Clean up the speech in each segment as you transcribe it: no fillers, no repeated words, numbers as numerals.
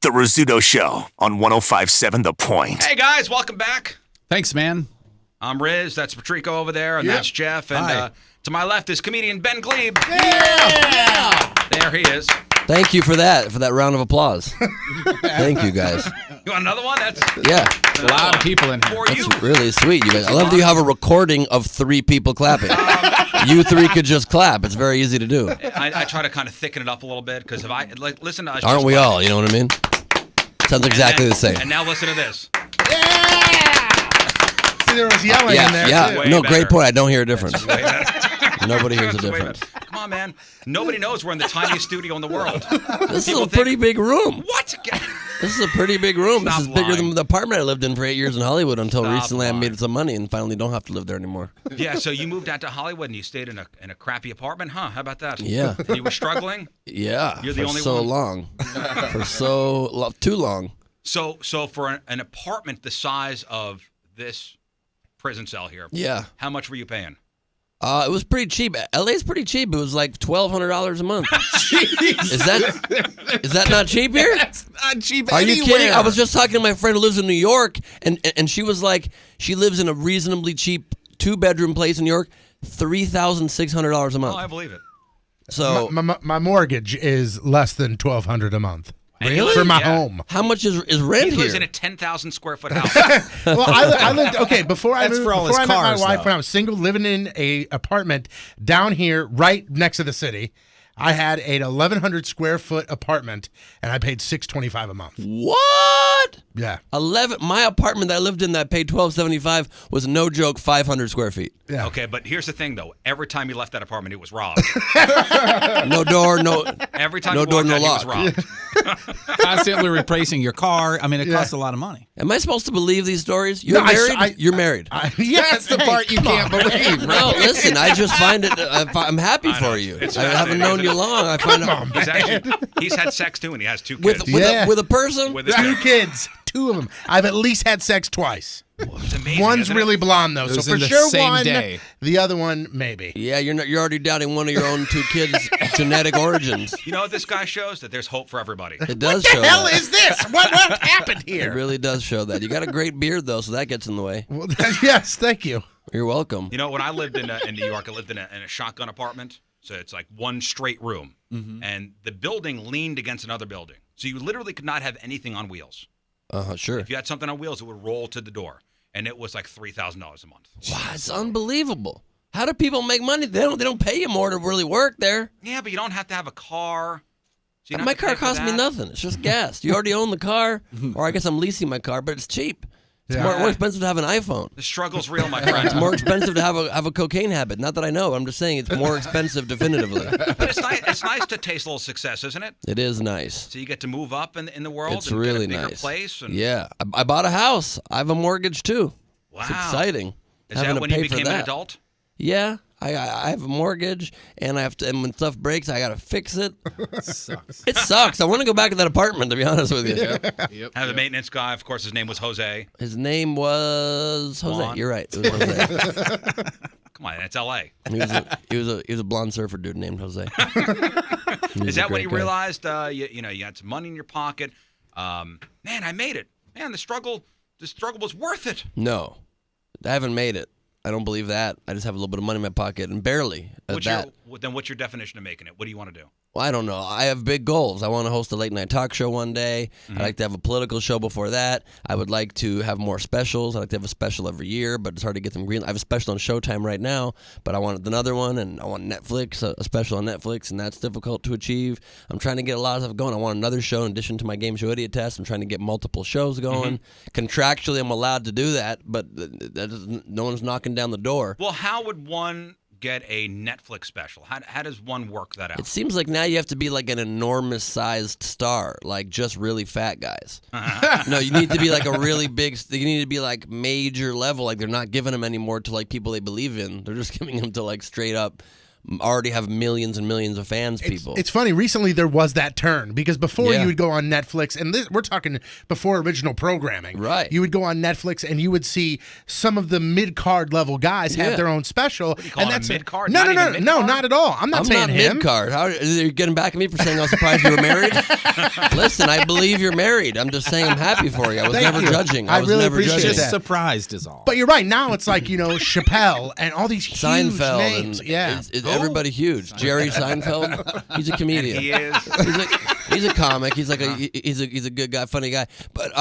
The Rizzuto Show on 105.7 The Point. Hey, guys, welcome back. Thanks, man. I'm Rizz. That's Patrico over there, and that's Jeff. And to my left is comedian Ben Gleib. Yeah! There he is. Thank you for that round of applause. Thank you, guys. You want another one? That's A lot of people in here. for you. That's really sweet. You guys. I love that you have a recording of 3 people clapping. You 3 could just clap. It's very easy to do. I try to kind of thicken it up a little bit because if I listen to us, Aren't we all? You know what I mean? Sounds exactly the same. And now listen to this. See, there was yelling in there. Yeah. Too. Way No, better. great point. I don't hear a difference. Way better. Nobody hears a That's way difference. better. Come on, man. Nobody knows we're in the tiniest studio in the world. This is People a pretty big room. What? This is a pretty big room. Stop This is bigger lying. than the apartment I lived in for 8 years in Hollywood until Stop recently I lying. made some money and finally don't have to live there anymore. Yeah, so you moved out to Hollywood and you stayed in a crappy apartment, huh? How about that? Yeah. And you were struggling? Yeah. You're the for only so one? long. For too long. So for an apartment the size of this prison cell here, Yeah. how much were you paying? It was pretty cheap. LA's pretty cheap. It was like $1,200 a month. Is that not cheap here? That's not cheap Are you anywhere. kidding? I was just talking to my friend who lives in New York, and she was like, she lives in a reasonably cheap 2-bedroom place in New York, $3,600 a month. Oh, I believe it. So My mortgage is less than $1,200 a month. Really? For my Yeah. home. how much is rent He here? lives in a 10,000 square foot house. Well, I lived before I That's moved. for all Before his I met my cars, wife though. when I was single, living in a apartment down here, right next to the city. I had an 1,100 square foot apartment, and I paid $625 a month. What? Yeah, 11. My apartment that I lived in that paid $1,275 was no joke 500 square feet. yeah. Okay, but here's the thing, though. Every time you left that apartment, it was robbed. No door, no. Every time No you door, walked no out, he was lock. robbed. Constantly replacing your car. I mean, it costs a lot of money. Am I supposed to believe these stories? You're No, I- married. I- You're married. Yeah, That's the hey, part you come can't on. believe. No, listen. I just find it. I'm happy I know. for you. It's I haven't fascinating, known isn't you it? long. I find it He's had sex, too, and he has 2 with kids. with a person. With his 2 kids, 2 of them. I've at least had sex twice. It's amazing, One's isn't it? really blonde though, It so was for in the sure same one. day. The other one maybe. Yeah, you're already doubting one of your own 2 kids' genetic origins. You know what this guy shows? That there's hope for everybody. It does What show the hell that. is this? What happened It here? really does show that. You got a great beard though, so that gets in the way. Well, yes, thank you. You're welcome. You know, when I lived in New York, I lived in a shotgun apartment. So it's like one straight room. And the building leaned against another building. So you literally could not have anything on wheels. Sure. If you had something on wheels, it would roll to the door. And it was like $3,000 a month. Wow, it's unbelievable. How do people make money? They don't pay you more to really work there. Yeah, but you don't have to have a car. So you don't My have to car pay for costs me that. nothing. It's just gas. You already own the car, or I guess I'm leasing my car, but it's cheap. It's more expensive to have an iPhone. The struggle's real, my friend. It's more expensive to have a cocaine habit. Not that I know. I'm just saying it's more expensive definitively. But it's nice to taste a little success, isn't it? It is nice. So you get to move up in the world It's and really get a bigger nice. place. And, Yeah, I bought a house. I have a mortgage too. Wow. It's exciting. Is having that to when you pay for became an that. adult? Yeah, I have a mortgage, and I have to. And when stuff breaks, I gotta fix it. Sucks. It sucks. I want to go back to that apartment. To be honest with you, Yep. I have a maintenance guy. Of course, his name was Jose. his name was Jose. Juan. You're right. It was Jose. Come on, it's L.A. he was a blonde surfer dude named Jose. Is that when you realized you had some money in your pocket? Man, I made it. Man, the struggle was worth it. No, I haven't made it. I don't believe that. I just have a little bit of money in my pocket, and barely at that. Then what's your definition of making it? What do you want to do? Well, I don't know. I have big goals. I want to host a late night talk show one day. I'd like to have a political show before that. I would like to have more specials. I'd like to have a special every year, but it's hard to get them green. I have a special on Showtime right now, but I want another one, and I want Netflix, a special on Netflix, and that's difficult to achieve. I'm trying to get a lot of stuff going. I want another show in addition to my game show Idiotest. I'm trying to get multiple shows going. Contractually, I'm allowed to do that, but no one's knocking down the door. Well, how would one get a Netflix special? How does one work that out? It seems like now you have to be like an enormous sized star, like just really fat guys. No, you need to be like a really big, you need to be like major level. Like they're not giving them anymore to like people they believe in. They're just giving them to like straight up already have millions and millions of fans. People. It's funny. Recently, there was that turn because before Yeah. you would go on Netflix, and we're talking before original programming. Right. You would go on Netflix and you would see some of the mid-card level guys have Yeah. their own special. What do you call and it, that's mid-card? No, Not no, even no, no, mid-card? not at all. I'm not I'm saying not him. mid-card. How are you getting back at me for saying I was surprised you were married? Listen, I believe you're married. I'm just saying I'm happy for you. I was Thank never you. judging. I I was really never appreciate judging. Just that. surprised is all. But you're right. Now it's like, Chappelle and all these huge Seinfeld names. and Yeah. it's everybody huge. Jerry Seinfeld, he's a comedian. He is. He's a comic. He's like he's a good guy, funny guy. But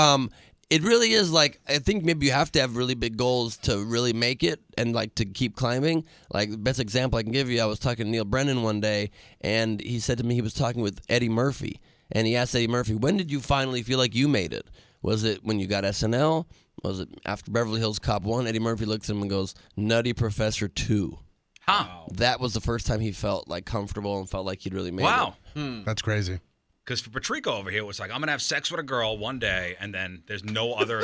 it really is like I think maybe you have to have really big goals to really make it and like to keep climbing. Like the best example I can give you, I was talking to Neil Brennan one day, and he said to me he was talking with Eddie Murphy, and he asked Eddie Murphy, "When did you finally feel like you made it? Was it when you got SNL? Was it after Beverly Hills Cop 1? Eddie Murphy looks at him and goes, Nutty Professor 2. Huh. That was the first time he felt like comfortable and felt like he'd really made Wow. it. That's crazy. Because for Patrico over here, it was like, I'm going to have sex with a girl one day, and then there's no other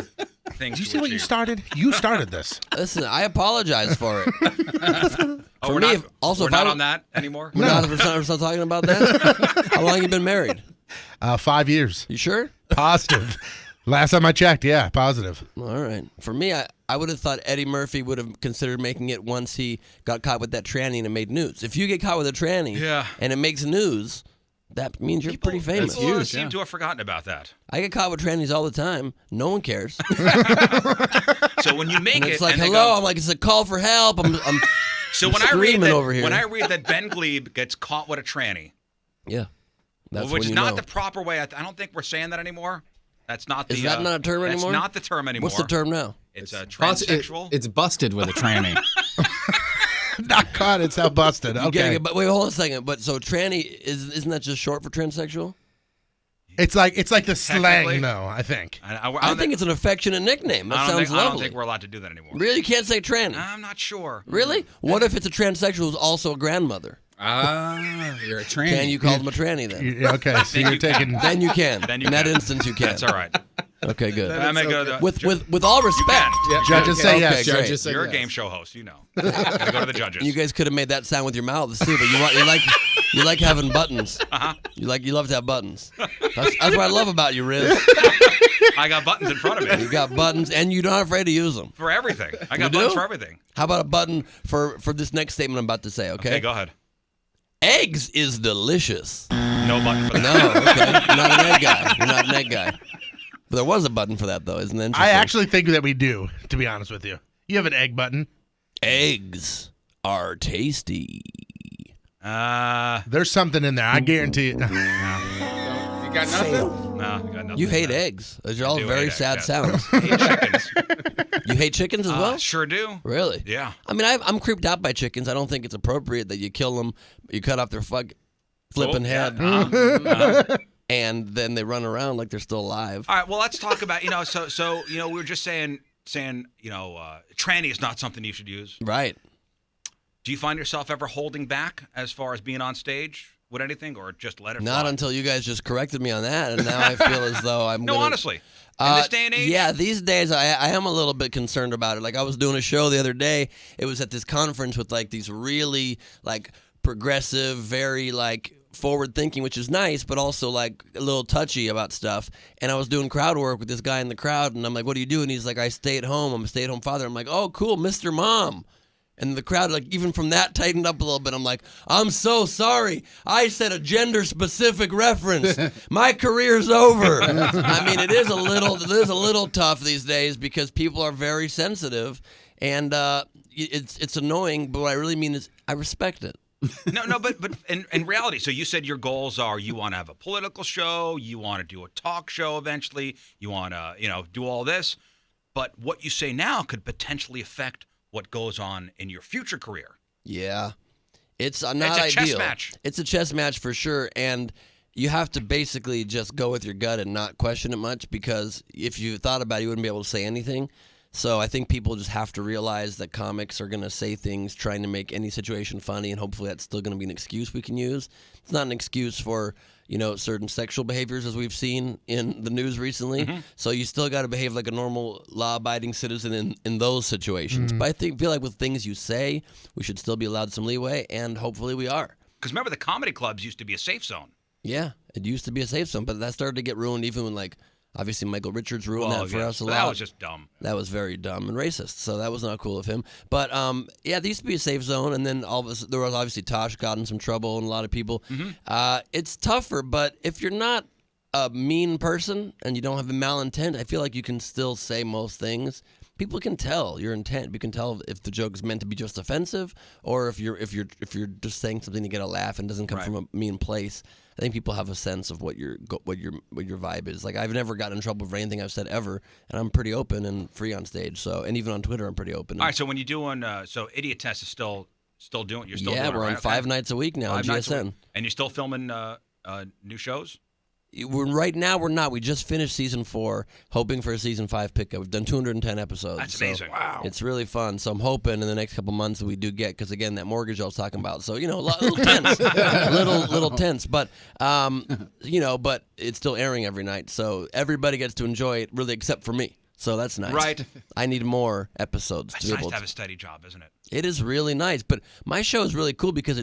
things Did you to see what you achieve. started? You started this. Listen, I apologize for it. Oh, For we're me, not, if- also, we're if I not don't- on that anymore? We're still talking about that? How long you been married? 5 years. You sure? Positive. Last time I checked, yeah, positive. All right. For me, I would have thought Eddie Murphy would have considered making it once he got caught with that tranny and it made news. If you get caught with a tranny Yeah. and it makes news, that means you're pretty famous. People seem to have forgotten about that. I get caught with trannies all the time. No one cares. So when you make And it, it's like, and they hello. go- I'm like, it's a call for help. I'm so I'm when I read screaming that, over here. when I read that Ben Gleib gets caught with a tranny, yeah. That's which when is you not know. the proper way. I don't think we're saying that anymore. That's not the. Is that not a term anymore? That's not the term anymore. What's the term now? It's a Bust- transsexual. It's busted with a tranny. Not caught, it's how busted. You getting Okay. it, but wait, hold on a second. But so tranny isn't that just short for transsexual? It's like the Technically. slang, though, I think. I think it's an affectionate nickname. That I sounds don't lovely. think we're allowed to do that anymore. Really, you can't say tranny. I'm not sure. Really? What if it's a transsexual who's also a grandmother? You're a tranny. Can you call them a tranny then? Yeah, okay, so you're taking... Then you can. Then you In that can. instance, you can. That's all right. Okay, good. I'm gonna go to the, With all respect, Yeah, Judges say Okay, yes. great. Judges say you're a yes. game show host. You know. Gotta go to the judges. you guys could have made that sound with your mouths too. But you like having buttons. Uh-huh. You love to have buttons. That's what I love about you, Rizz. I got buttons in front of You me got buttons, and you're not afraid to use them. for everything. I got You buttons do? for everything. How about a button for this next statement I'm about to say? Okay, go ahead. Eggs is delicious. No button for that. No, okay. You're not an egg guy. You're not an egg guy. But there was a button for that, though, isn't it? I actually think that we do, to be honest with you. You have an egg button. Eggs are tasty. There's something in there. I guarantee it. You got nothing? No, you got nothing. You hate there. eggs. Those are all do very hate sad eggs, sounds. I hate chickens. You hate chickens as well? Sure do. Really? Yeah. I mean, I'm creeped out by chickens. I don't think it's appropriate that you kill them, you cut off their flipping head, and then they run around like they're still alive. All right. Well, let's talk about So we were just saying tranny is not something you should use. Right. Do you find yourself ever holding back as far as being on stage with anything, or just let it Not fly? until you guys just corrected me on that, and now I feel as though I'm No, gonna, honestly. In this day and age? Yeah, these days I am a little bit concerned about it. Like I was doing a show the other day. It was at this conference with like these really like progressive, very like forward thinking, which is nice, but also like a little touchy about stuff. And I was doing crowd work with this guy in the crowd, and I'm like, "What do you do?" And he's like, "I stay at home. I'm a stay-at-home father." I'm like, "Oh, cool, Mr. Mom." And the crowd, like, even from that tightened up a little bit. I'm like, "I'm so sorry. I said a gender-specific reference. My career's over." I mean, it is a little tough these days because people are very sensitive, and it's annoying. But what I really mean is, I respect it. No, but in reality, so you said your goals are you want to have a political show, you want to do a talk show eventually, you want to, do all this, but what you say now could potentially affect what goes on in your future career. Yeah. It's not It's a ideal. chess match. It's a chess match for sure, and you have to basically just go with your gut and not question it much because if you thought about it, you wouldn't be able to say anything. So I think people just have to realize that comics are going to say things trying to make any situation funny, and hopefully that's still going to be an excuse we can use. It's not an excuse for, certain sexual behaviors as we've seen in the news recently. So you still got to behave like a normal law-abiding citizen in those situations. But I feel like with things you say, we should still be allowed some leeway, and hopefully we are. Because remember, the comedy clubs used to be a safe zone. Yeah, it used to be a safe zone, but that started to get ruined even when, obviously Michael Richards ruined that for us a lot. That was just dumb. That was very dumb and racist, so that was not cool of him. But, there used to be a safe zone, and then there was obviously Tosh got in some trouble and a lot of people. It's tougher, but if you're not a mean person and you don't have a malintent, I feel like you can still say most things. People can tell your intent. You can tell if the joke is meant to be just offensive, or if you're just saying something to get a laugh and doesn't come from a mean place. I think people have a sense of what your vibe is. Like, I've never gotten in trouble for anything I've said ever, and I'm pretty open and free on stage. So, and even on Twitter, I'm pretty open. All right. So when you're doing, Idiotest is still doing. You're still doing it, we're on right? 5 nights a week now on GSN. And you're still filming new shows. Right now, we're not. We just finished season 4, hoping for a season 5 pickup. We've done 210 episodes. That's amazing. Wow. It's really fun. So I'm hoping in the next couple months that we do get, because again, that mortgage I was talking about. So, a little tense, little tense, but but it's still airing every night. So everybody gets to enjoy it, really, except for me. So that's nice. Right. I need more episodes. It's nice to have a steady job, isn't it? It is really nice. But my show is really cool because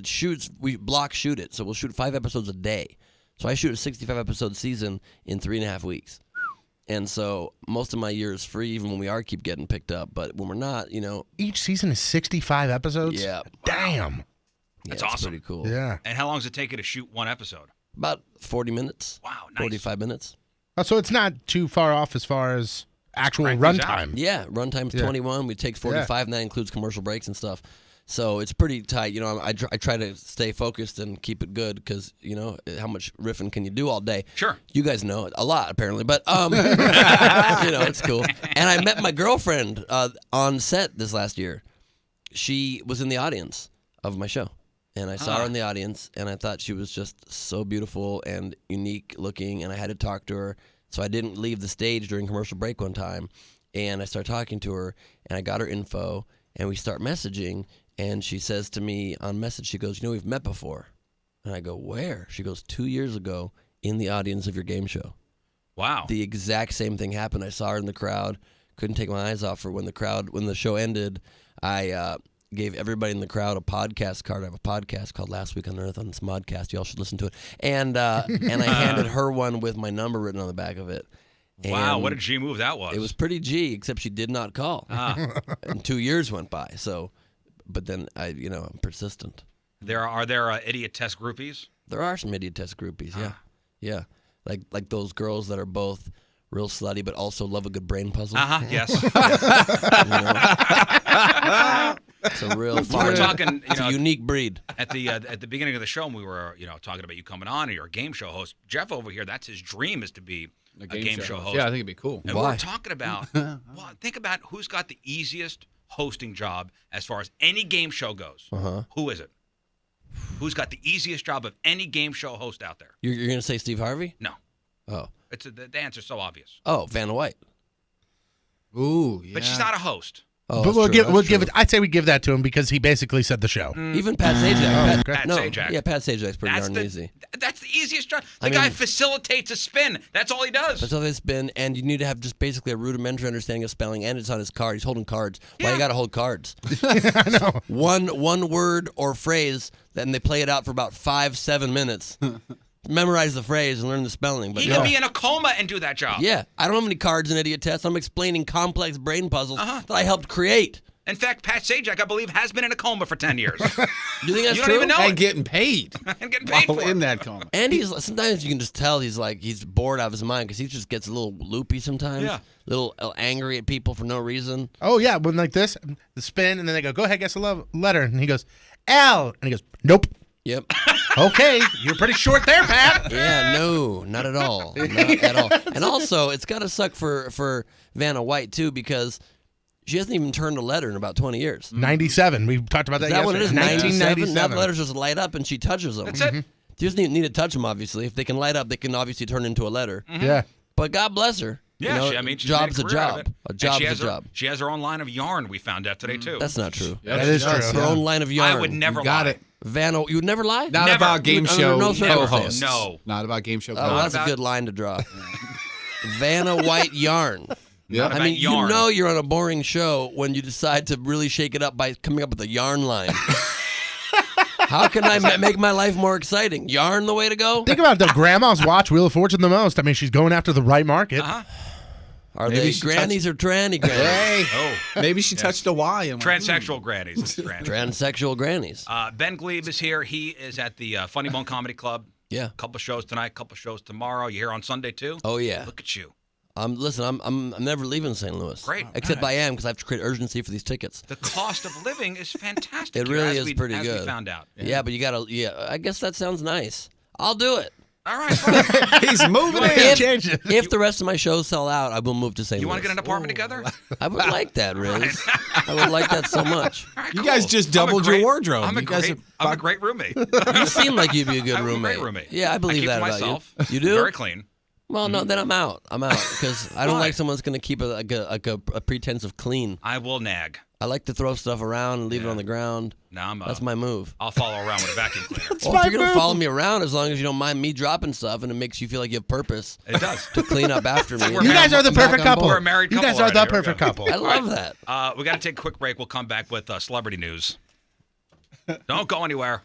we block shoot it. So we'll shoot 5 episodes a day. So I shoot a 65-episode season in 3.5 weeks. And so most of my year is free, even when we keep getting picked up. But when we're not, Each season is 65 episodes? Yeah. Damn. That's it's awesome. Pretty cool. Yeah. And how long does it take you to shoot one episode? About 40 minutes. Wow, nice. 45 minutes. Oh, so it's not too far off as far as actual Crank these runtime. Yeah, runtime's 21. We take 45, and that includes commercial breaks and stuff. So it's pretty tight. I try to stay focused and keep it good because, how much riffing can you do all day? Sure. You guys know it a lot, apparently. But, it's cool. And I met my girlfriend on set this last year. She was in the audience of my show. And I saw her in the audience, and I thought she was just so beautiful and unique looking, and I had to talk to her. So I didn't leave the stage during commercial break one time. And I started talking to her, and I got her info, and we start messaging. And she says to me on message, she goes, we've met before. And I go, where? She goes, 2 years ago in the audience of your game show. Wow. The exact same thing happened. I saw her in the crowd. Couldn't take my eyes off her. When the show ended, I gave everybody in the crowd a podcast card. I have a podcast called Last Week on Earth on this modcast. Y'all should listen to it. And I handed her one with my number written on the back of it. And wow, what a G move that was. It was pretty G, except she did not call. And 2 years went by. So... But then I'm persistent. Are there Idiotest groupies? There are some Idiotest groupies, yeah. Yeah. Like those girls that are both real slutty but also love a good brain puzzle. Yes. It's a real We were talking, it's a unique breed. At the beginning of the show, we were, talking about you coming on and you're a game show host. Jeff over here, that's his dream, is to be a game show host. Yeah, I think it'd be cool. And Why? we're talking about, think about who's got the easiest hosting job as far as any game show goes. Who is it? Who's got the easiest job of any game show host out there? You're going to say Steve Harvey? No. Oh. The answer's so obvious. Oh, Vanna White. Ooh, yeah. But she's not a host. Oh, But we'll give it. I'd say we give that to him because he basically said the show. Even Pat Sajak. Pat Sajak. Yeah, Pat Sajak's pretty darn easy. That's the easiest job. The guy facilitates a spin. That's all he does. That's all it's been, and you need to have just basically a rudimentary understanding of spelling, and it's on his card. He's holding cards. Why you got to hold cards? I know. One word or phrase, then they play it out for about 5-7 minutes. Memorize the phrase and learn the spelling. But he could be in a coma and do that job. Yeah, I don't have any cards in Idiotest. I'm explaining complex brain puzzles that I helped create. In fact, Pat Sajak, I believe, has been in a coma for 10 years. You think that's You don't true? even know And it. getting paid. And getting paid while for it. in that coma. And sometimes you can just tell he's bored out of his mind because he just gets a little loopy sometimes. Yeah. A little angry at people for no reason. Oh, yeah. When like this, the spin, and then they go ahead, guess a letter. And he goes, L. And he goes, nope. Yep. Okay. You're pretty short there, Pat. Yeah, no, not at all. Not at all. And also, it's got to suck for Vanna White, too, because she hasn't even turned a letter in about 20 years. 97. We talked about that Is that what it is? 1997. Now the letters just light up and she touches them. That's it. You just need to touch them, obviously. If they can light up, they can obviously turn into a letter. Yeah. But God bless her. Yeah, you know, she's job's made a career out of job. it. A job's a And job. She has her own line of yarn. We found out today too. That's not true. That is true. Her own line of yarn. I would never Got lie. it. Vanna, you would never lie? Not Never. about game Under show no circumstance. co-hosts. No. Not about game show Oh, co-hosts. that's a good line to draw. Vanna White yarn. Yeah. Not I about mean, yarn. you know you're on a boring show when you decide to really shake it up by coming up with a yarn line. How can I make my life more exciting? Yarn the way to go? Think about it, though. Grandmas watch Wheel of Fortune the most. I mean, she's going after the right market. Uh-huh. Are Maybe they she grannies or tranny grannies? Hey, Oh, maybe she touched a Y. And went, transsexual grannies. This is grannies. Transsexual grannies. Ben Gleib is here. He is at the Funny Bone Comedy Club. Yeah. Couple shows tonight, couple shows tomorrow. You here on Sunday too? Oh yeah. Look at you. Listen, I'm never leaving St. Louis. Great. Except I am because I have to create urgency for these tickets. The cost of living is fantastic. It here, really as is pretty as good. we found out. Yeah, but you gotta. Yeah, I guess that sounds nice. I'll do it. All right. fine. He's moving in. If, change it. if the rest of my shows sell out, I will move to St. You Louis. want to get an apartment together? I would like that, Riz. I would like that so much. All right, You cool. guys just I'm a doubled your great- wardrobe. I'm a You guys great. are- I'm a great roommate. You seem like you'd be a good I'm a roommate. great roommate. Yeah, I believe keep that to about myself. you. You do? Very clean. Well, no, then I'm out. I'm out because I don't Why? like someone's going to keep a pretense of clean. I will nag. I like to throw stuff around and leave it on the ground. No, I'm. That's my move. I'll follow around with a vacuum cleaner. Well, if you're going to follow me around, as long as you don't mind me dropping stuff and it makes you feel like you have purpose It does. to clean up after me. We're You guys are the I'm back perfect on couple. board. We're a married You couple guys are the already. Here we perfect go. couple. I love that. We got to take a quick break. We'll come back with celebrity news. Don't go anywhere.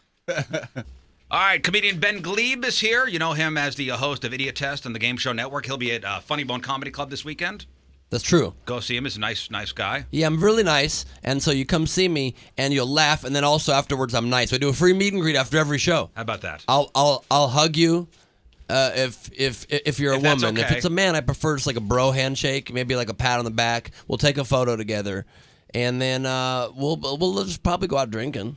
All right, comedian Ben Gleib is here. You know him as the host of Idiotest on the Game Show Network. He'll be at Funny Bone Comedy Club this weekend. That's true. Go see him. He's a nice guy. Yeah, I'm really nice, and so you come see me, and you'll laugh, and then also afterwards I'm nice. I do a free meet and greet after every show. How about that? I'll hug you. If you're a If that's woman, if okay. it's a man, I prefer just like a bro handshake, maybe like a pat on the back. We'll take a photo together, and then we'll just probably go out drinking.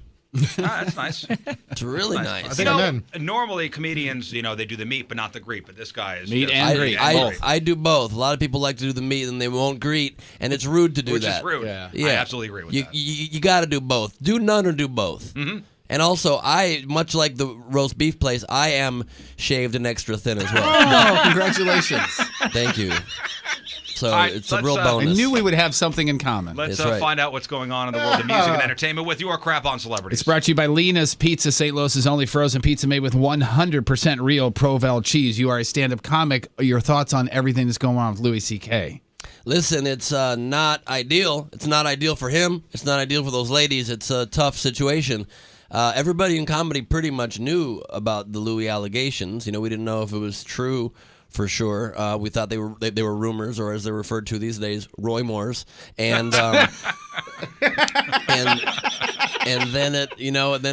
That's nice. It's really nice. I think I'm in. Normally comedians, they do the meet but not the greet. But this guy is Meet just- and greet. I do both. A lot of people like to do the meet and they won't greet, and it's rude to do which that. is rude. Yeah. I absolutely agree with that. You got to do both. Do none or do both. Mm-hmm. And also, much like the roast beef place, I am shaved and extra thin as well. Oh, congratulations. Thank you. So All right, it's a let's, real I I bonus. knew we would have something in common. Let's That's right. find out what's going on in the world of music and entertainment with your crap on celebrities. It's brought to you by Lena's Pizza, St. Louis's only frozen pizza made with 100% real Provel cheese. You are a stand-up comic. Your thoughts on everything that's going on with Louis C.K.? Listen, it's not ideal. It's not ideal for him. It's not ideal for those ladies. It's a tough situation. Everybody in comedy pretty much knew about the Louis allegations. We didn't know if it was true for sure. We thought they were rumors, or as they're referred to these days, Roy Moores. And and then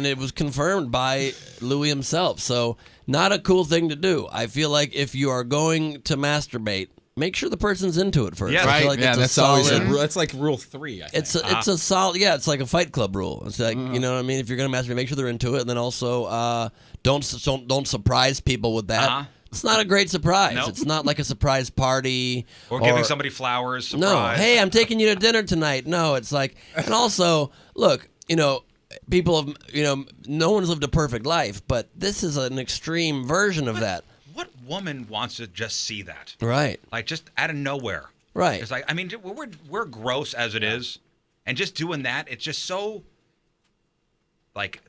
it was confirmed by Louis himself. So not a cool thing to do. I feel like if you are going to masturbate, make sure the person's into it first. Yeah. I feel Right? like Yeah, it's that's a always solid, that's like rule 3, I think. it's a solid, it's like a Fight Club rule. It's like, you know what I mean? If you're going to masturbate, make sure they're into it. And then also, don't surprise people with that. Uh-huh. It's not a great surprise. Nope. It's not like a surprise party. or giving somebody flowers. Surprise. No, hey, I'm taking you to dinner tonight. No, it's like, and also, look, people have, no one's lived a perfect life, but this is an extreme version of that. What woman wants to just see that? Right. Like just out of nowhere. Right. It's like, I mean, we're gross as it is, and just doing that, it's just so like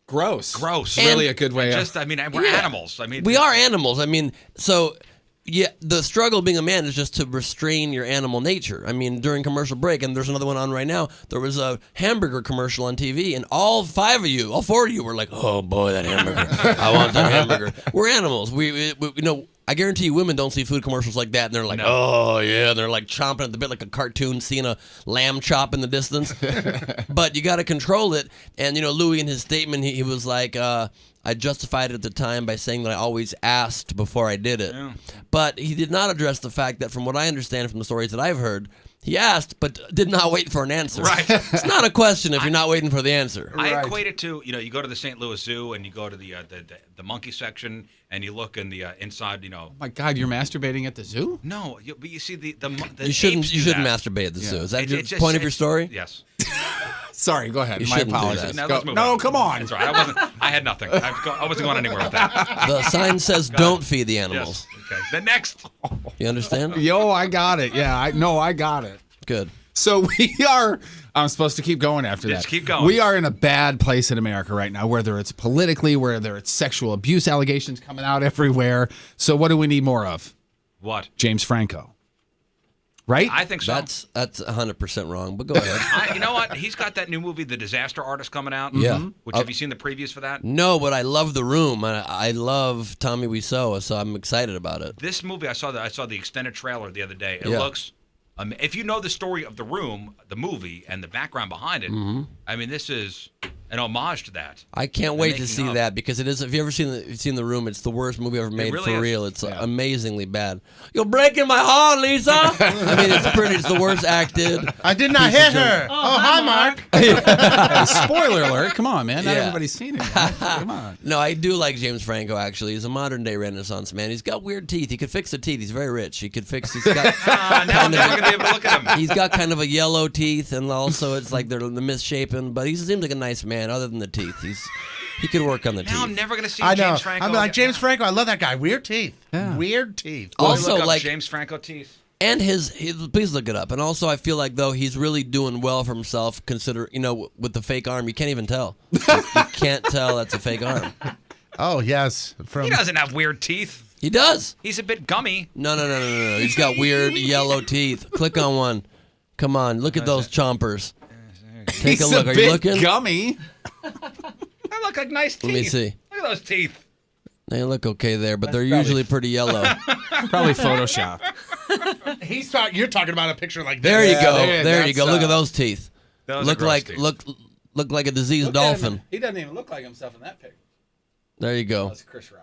Gross. gross. Really a good way of... Just, I mean, we're Yeah. animals. I mean, We are animals. I mean, so yeah, the struggle of being a man is just to restrain your animal nature. I mean, during commercial break, and there's another one on right now, there was a hamburger commercial on TV, and all 4 of you were like, oh boy, that hamburger. I want that hamburger. We're animals. We I guarantee you women don't see food commercials like that, and they're like, oh, yeah. They're like chomping at the bit like a cartoon, seeing a lamb chop in the distance. But you got to control it. And, Louis, in his statement, he was like, I justified it at the time by saying that I always asked before I did it. Yeah. But he did not address the fact that, from what I understand from the stories that I've heard, he asked, but did not wait for an answer. Right. It's not a question if you're not waiting for the answer. I equate it to, you go to the St. Louis Zoo and you go to the monkey section and you look in the inside, Oh my God, you're masturbating at the zoo? No, but you see the You shouldn't apes do that. masturbate at the zoo. Is that It- your it's just- point of your it's- story? Yes. Sorry, go ahead. You My shouldn't do apologies. that. Now Go- let's move no, on. come on. That's right. I had nothing. I wasn't going anywhere with that. The sign says don't feed the animals. Yes. Okay. The next. You understand? Yo, I got it. Yeah, I got it. Good. So I'm supposed to keep going after that. Just keep going. We are in a bad place in America right now, whether it's politically, whether it's sexual abuse allegations coming out everywhere. So what do we need more of? What? James Franco. Right? I think so. That's 100% wrong, but go ahead. You know what? He's got that new movie, The Disaster Artist, coming out. Yeah. Have you seen the previews for that? No, but I love The Room. I love Tommy Wiseau, so I'm excited about it. This movie, I saw the extended trailer the other day. It Yeah. looks. If you know the story of The Room, the movie, and the background behind it, I mean, this is an homage to that. I can't wait to making see of. that because it is. If you ever seen the Room, it's the worst movie ever made really for is. real. It's amazingly bad. You're breaking my heart, Lisa. I mean, it's the worst acted. I did not hit her. Oh, hi, Mark. Spoiler alert. Come on, man. Not Yeah. everybody's seen it. Come on. No, I do like James Franco. Actually, he's a modern day Renaissance man. He's got weird teeth. He could fix the teeth. He's very rich. He's got. Now I'm never going to be able to look at him. He's got kind of a yellow teeth, and also it's like they're misshapen. But he seems like a nice man, other than the teeth. He could work on the teeth. Now I'm never going to see I know. James Franco. I'm like, again. James Franco, I love that guy. Weird teeth. Yeah. Weird teeth. Also, Look up like James Franco teeth. and his please look it up. And also, I feel like though he's really doing well for himself. Consider with the fake arm, you can't even tell. You can't tell that's a fake arm. Oh, yes. He doesn't have weird teeth. He does. He's a bit gummy. No. He's got weird yellow teeth. Click on one. Come on, look at those chompers. Take a look. Are you looking? Gummy. They look like nice teeth. Let me see. Look at those teeth. They look okay there, but they're usually pretty yellow. Probably Photoshop. You're talking about a picture like this. There you go. there- There you go. that's, Look at those teeth. Those are Look gross like teeth. look like a diseased dolphin. He doesn't even look like himself in that picture. There you go. That's Chris Rock.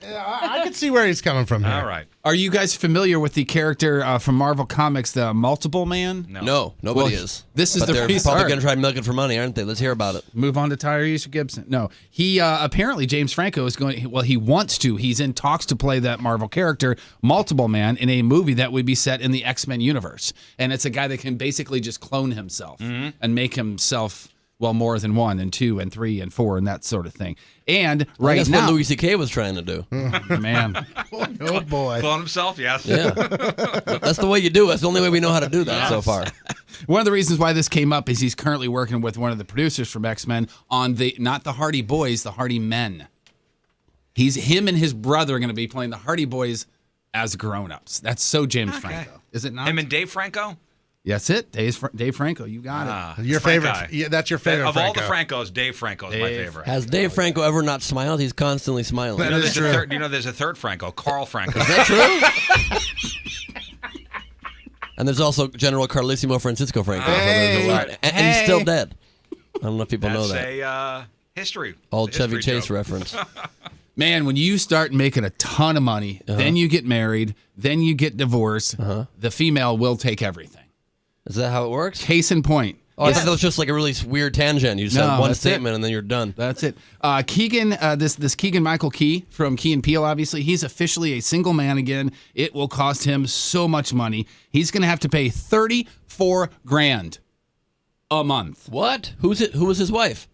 Yeah, I can see where he's coming from here. All right. Are you guys familiar with the character from Marvel Comics, the Multiple Man? No, nobody Well, is. this is but the they're reason- probably going to try milking for money, aren't they? Let's hear about it. Move on to Tyrese Gibson. No, he apparently James Franco is going. Well, he wants to. He's in talks to play that Marvel character, Multiple Man, in a movie that would be set in the X-Men universe, and it's a guy that can basically just clone himself and make himself more than 1 and 2 and 3 and 4 and that sort of thing. And right That's now, what Louis C.K. was trying to do. man, Oh, boy. Clone himself, yes. Yeah, that's the way you do it. That's the only way we know how to do that so far. one of the reasons why this came up is he's currently working with one of the producers from X-Men on not the Hardy Boys, the Hardy Men. Him and his brother are going to be playing the Hardy Boys as grown-ups. That's so James Franco, is it not? Him and Dave Franco? Yes, Dave Franco. You got it. Your Frank favorite. guy. Yeah, that's your favorite. Of all the Franco. Francos, Dave Franco is my favorite. Has Dave Franco ever not smiled? He's constantly smiling. That is true. There's a third Franco, Carl Franco. Is that true? And there's also General Carlissimo Francisco Franco. Hey. And he's still dead. I don't know if people know That's that. a history. Old It's a Chevy history Chase joke. reference. Man, when you start making a ton of money, then you get married, then you get divorced, the female will take everything. Is that how it works? Case in point. Oh, I thought that was just like a really weird tangent. You just No, said one that's statement it. and then you're done. That's it. Keegan, this Keegan Michael Key from Key and Peele, obviously, he's officially a single man again. It will cost him so much money. He's going to have to pay $34,000 a month. What? Who was his wife?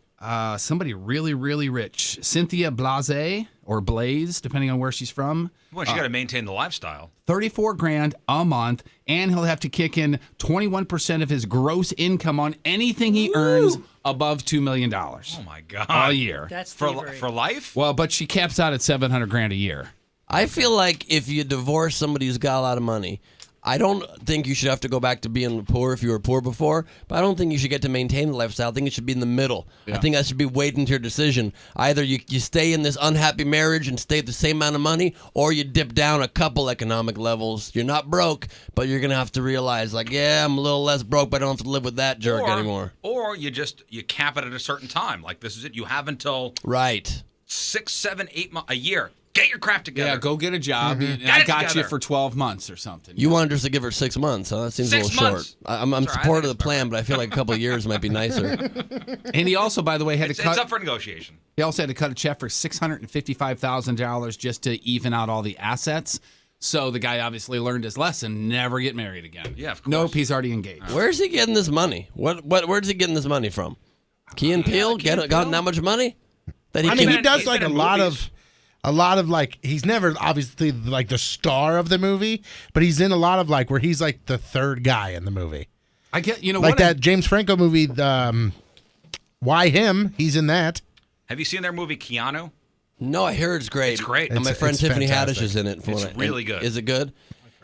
Somebody really, really rich. Cynthia Blase or Blaze, depending on where she's from. Well, you got to maintain the lifestyle. $34,000 a month, and he'll have to kick in 21% of his gross income on anything he earns above $2 million Oh my God! a year. That's for thievery. for life. Well, but she caps out at $700,000 a year. I feel like if you divorce somebody who's got a lot of money, I don't think you should have to go back to being poor if you were poor before, but I don't think you should get to maintain the lifestyle. I think it should be in the middle. Yeah. I think that should be waiting to your decision. Either you stay in this unhappy marriage and stay at the same amount of money, or you dip down a couple economic levels. You're not broke, but you're going to have to realize, like, yeah, I'm a little less broke, but I don't have to live with that jerk anymore. Or you cap it at a certain time. Like this is it. You have until Right. 6, 7, 8 months a year. Get your crap together. Yeah, go get a job. And Get I it got you together. for 12 months or something. You wanted us to give her 6 months, huh? That seems 6 a little months. short. I'm Sorry, I supportive think of the plan, but I feel like a couple of years might be nicer. And he also, by the way, had It's to cut. up for negotiation. He also had to cut a check for $655,000 just to even out all the assets. So the guy obviously learned his lesson: never get married again. Yeah, of course. Nope, he's already engaged. Where's he getting this money? Where's he getting this money from? Key and Peele? Gotten that much money? That I mean, he He's does been like a in lot movies. a lot of like he's never obviously like the star of the movie, but he's in a lot of like where he's like the third guy in the movie. I get like that James Franco movie, Why Him? He's in that. Have you seen their movie Keanu? No, I hear it's great. It's great. And my friend Tiffany Haddish is in it. It's really good. Is it good?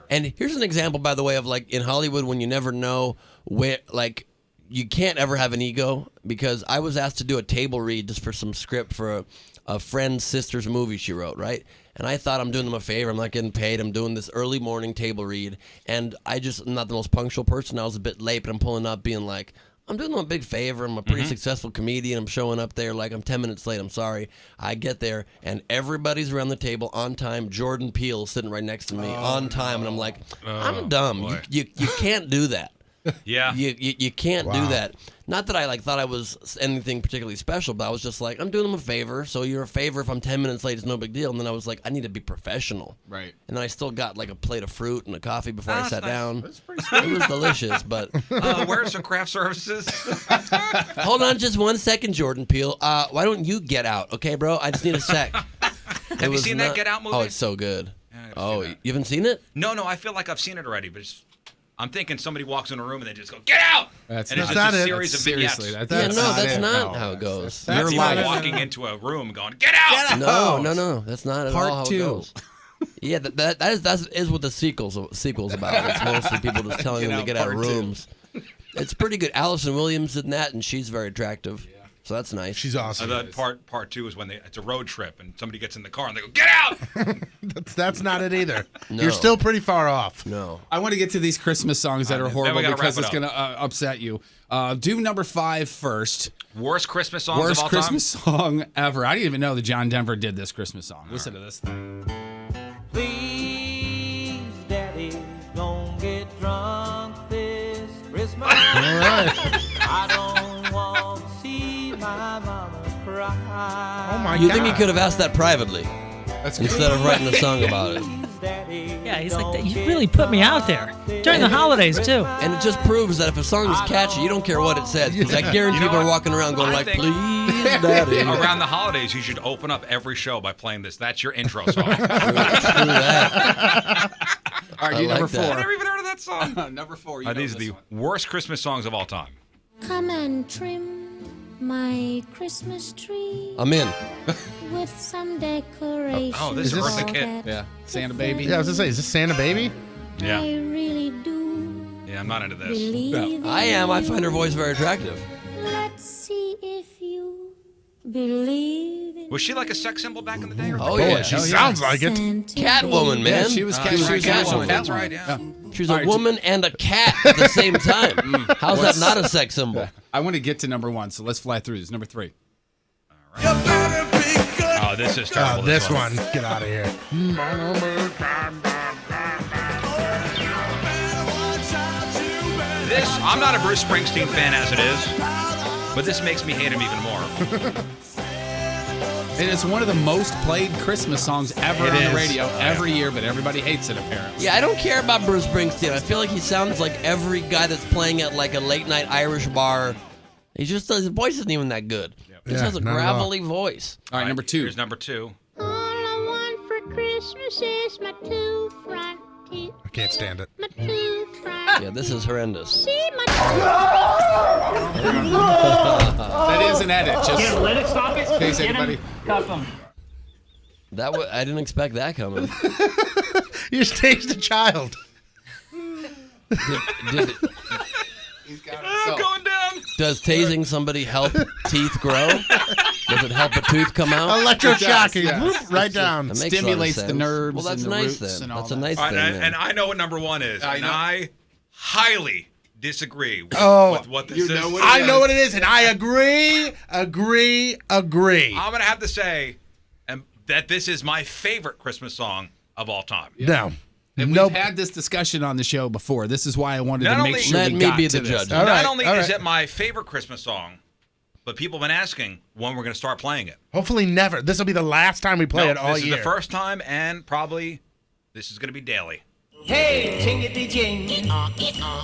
And here's an example, by the way, of like in Hollywood when you never know where, like, you can't ever have an ego, because I was asked to do a table read just for some script for a friend's sister's movie she wrote, right? And I thought I'm doing them a favor. I'm not getting paid. I'm doing this early morning table read. And I'm not the most punctual person. I was a bit late, but I'm pulling up being like, I'm doing them a big favor. I'm a pretty successful comedian. I'm showing up there like I'm 10 minutes late. I'm sorry. I get there, and everybody's around the table on time. Jordan Peele sitting right next to me on time. And I'm like, I'm dumb. You can't do that. Yeah. You can't do that. Not that I like thought I was anything particularly special, but I was just like, I'm doing them a favor. So you're a favor if I'm 10 minutes late, it's no big deal. And then I was like, I need to be professional. Right. And then I still got like a plate of fruit and a coffee before I sat down. That's pretty sweet. It was delicious, but Where's some craft services? hold on just 1 second, Jordan Peele. Why don't you get out? Okay, bro? I just need a sec. Have you seen that Get Out movie? Oh, it's so good. Yeah, you haven't seen it? No, I feel like I've seen it already, but I'm thinking somebody walks in a room and they just go, "Get out!" That's and it's not just a it. series of vignettes. That's not how it goes. You're walking into a room going, "Get out!" No, that's not at all how Part it 2. goes. Yeah, that is what the sequel's about. It's mostly people just telling them to get out of rooms. It's pretty good. Allison Williams in that, and she's very attractive. So that's nice. She's awesome. Part 2 is when it's a road trip and somebody gets in the car and they go, "Get out!" That's not it either. No. You're still pretty far off. No. I want to get to these Christmas songs that are horrible because it's going to upset you. Do number 5 first. Worst Christmas songs of all time? Worst Christmas song ever. I didn't even know that John Denver did this Christmas song. Listen to this. Please, Daddy, don't get drunk this Christmas. All right. I don't want to see my mama cry. Oh, my God. You think he could have asked that privately instead of writing a song about it? Yeah, he's like, you really put me out there during the holidays too. And it just proves that if a song is catchy, you don't care what it says. Because I guarantee people are walking around going like, "Please, Daddy." Around the holidays, you should open up every show by playing this. That's your intro song. True that. All right, number 4. I never even heard of that song. Number 4. These are the worst Christmas songs of all time. Come and trim my Christmas tree I'm in. with some decorations. Oh, this is Eartha Kitt. Yeah, Santa Baby. Yeah, I was going to say, is this Santa Baby? Yeah. I really do Yeah, I'm not into this. believe I am. I find her voice very attractive. Let's see if you believe in Was she like a sex symbol back in the day? Or Oh, yeah. She sounds like it. Santa Catwoman, man. Yeah, she was She was a Catwoman. That's right, yeah. She's a woman and a cat at the same time. How's that not a sex symbol? I want to get to number 1, so let's fly through this. Number 3. Oh, this is terrible. This one. Get out of here. I'm not a Bruce Springsteen fan as it is, but this makes me hate him even more. It is one of the most played Christmas songs ever on the radio every year, but everybody hates it apparently. Yeah, I don't care about Bruce Springsteen. I feel like he sounds like every guy that's playing at like a late night Irish bar. His voice isn't even that good. He just has a gravelly voice. All right, number 2. Here's number 2. All I want for Christmas is my 2 front teeth. I can't stand it. My 2 front Yeah, this is horrendous. See my That is an edit. Just Let it stop it. in case anybody. Cuff him. I didn't expect that coming. You just tased a child. Going down. Does tasing somebody help teeth grow? Does it help a tooth come out? Electroshocking. Yes. Whoop, right down. That makes a lot of Stimulates the sense. nerves Well, that's and the nice roots then. and all That's a that. nice All right, thing. then. and I know what number 1 is. I know. I highly disagree with what this is. I know what it is, and I agree. I'm going to have to say that this is my favorite Christmas song of all time. No. And Nope. we've had this discussion on the show before. This is why I wanted Not to make only- sure Let we me got be to the this. judge. All right, Not only all is right. it my favorite Christmas song, but people have been asking when we're going to start playing it. Hopefully never. This will be the last time we play it all this year. is the first time, and probably this is going to be daily. Hey, jingity jing.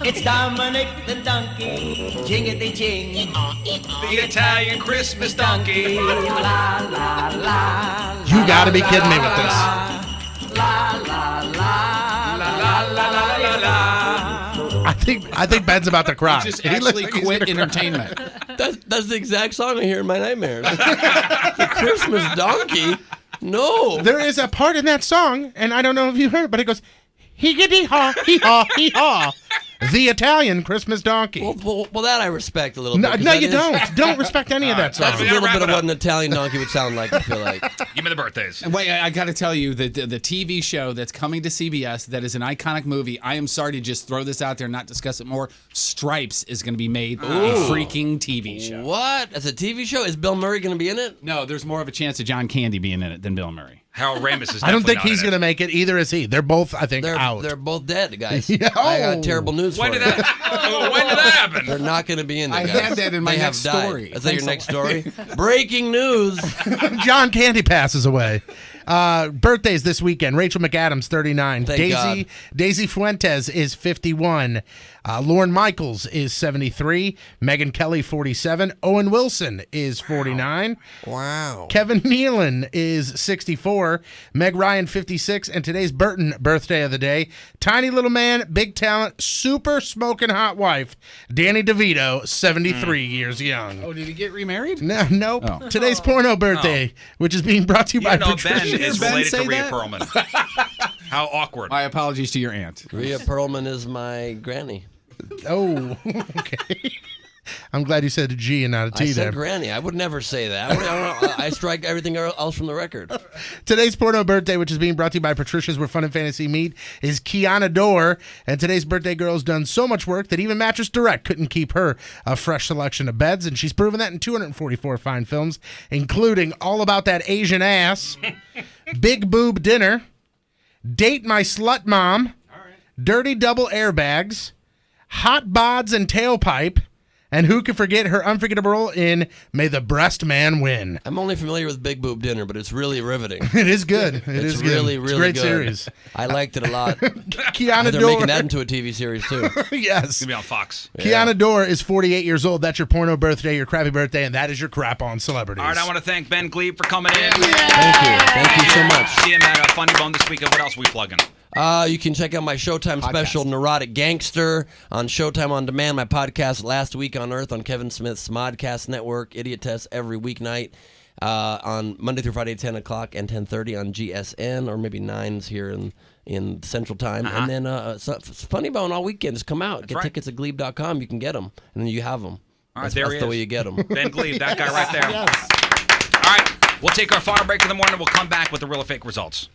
It's Dominic the donkey. Jingity jing. The Italian Christmas donkey. La la la. You got to be kidding me with this. La la la. La la la la la la. I think Ben's about to cry. Just He looks actually like he's quit gonna cry. entertainment. That's the exact song I hear in my nightmares. The Christmas donkey? No. There is a part in that song, and I don't know if you heard, but it goes, hee haw, hee haw, hee haw. The Italian Christmas donkey. Well, that I respect a little No, bit. 'cause no, that you is- don't. Don't respect any of that song. That's a We gotta little wrap bit of it what up. an Italian donkey would sound like, I feel like. Give me the birthdays. And wait, I got to tell you that the TV show that's coming to CBS that is an iconic movie. I am sorry to just throw this out there and not discuss it more. Stripes is going to be made a freaking TV show. What? As a TV show? Is Bill Murray going to be in it? No, there's more of a chance of John Candy being in it than Bill Murray. Harold Ramis is. I don't think definitely he's not going in to make it. Either is he. They're both, I think, out. They're both dead, guys. Yeah. I got terrible news When for did you. that? When did that happen? They're not going to be in it, I guys. had that in my They next have died. story. Is that your Thanks next a story? Breaking news. John Candy passes away. Birthdays this weekend. Rachel McAdams, 39. Thank God. Daisy Fuentes is 51. Lorne Michaels is 73. Megyn Kelly, 47. Owen Wilson is 49. Wow. Kevin Nealon is 64. Meg Ryan, 56. And today's Burton birthday of the day. Tiny little man, big talent, super smoking hot wife. Danny DeVito, 73 years young. Oh, did he get remarried? No, nope. Oh. Today's porno birthday, which is being brought to you by You know, Ben Patricia. is Ben related to say Rhea that? Perlman. How awkward. My apologies to your aunt. Rhea Perlman is my granny. Oh, okay. I'm glad you said a G and not a T I there. said granny. I would never say that. I strike everything else from the record. Today's porno birthday, which is being brought to you by Patricia's Where Fun and Fantasy Meet, is Kiana Dore. And today's birthday girl's done so much work that even Mattress Direct couldn't keep her a fresh selection of beds. And she's proven that in 244 fine films, including All About That Asian Ass, Big Boob Dinner, Date My Slut Mom, Dirty Double Airbags, Hot Bods and Tailpipe, and who could forget her unforgettable role in May the Breast Man Win. I'm only familiar with Big Boob Dinner, but it's really riveting. It is good. It It's is good. really, It's really a great good. series. I liked it a lot. Kiana They're Dore. making that into a TV series, too. Yes. It's gonna be on Fox. Kiana Dore is 48 years old. That's your porno birthday, your crappy birthday, and that is your crap on celebrities. All right, I want to thank Ben Gleib for coming in. Thank you. Thank you so much. See him at Funny Bone this weekend. What else are we plugging? You can check out my Showtime special, Neurotic Gangster, on Showtime On Demand. My podcast, Last Week on Earth, on Kevin Smith's Modcast Network. Idiotest every weeknight on Monday through Friday, 10 o'clock and 10:30 on GSN, or maybe 9s here in Central Time. And then Funny Bone all weekend. Just come out. Get right. tickets at Gleib.com. You can get them, and then you have them. All right, That's, there that's he the is. way you get them. Ben Gleib, that guy right there. All right, we'll take our final break in the morning. We'll come back with the real or fake results.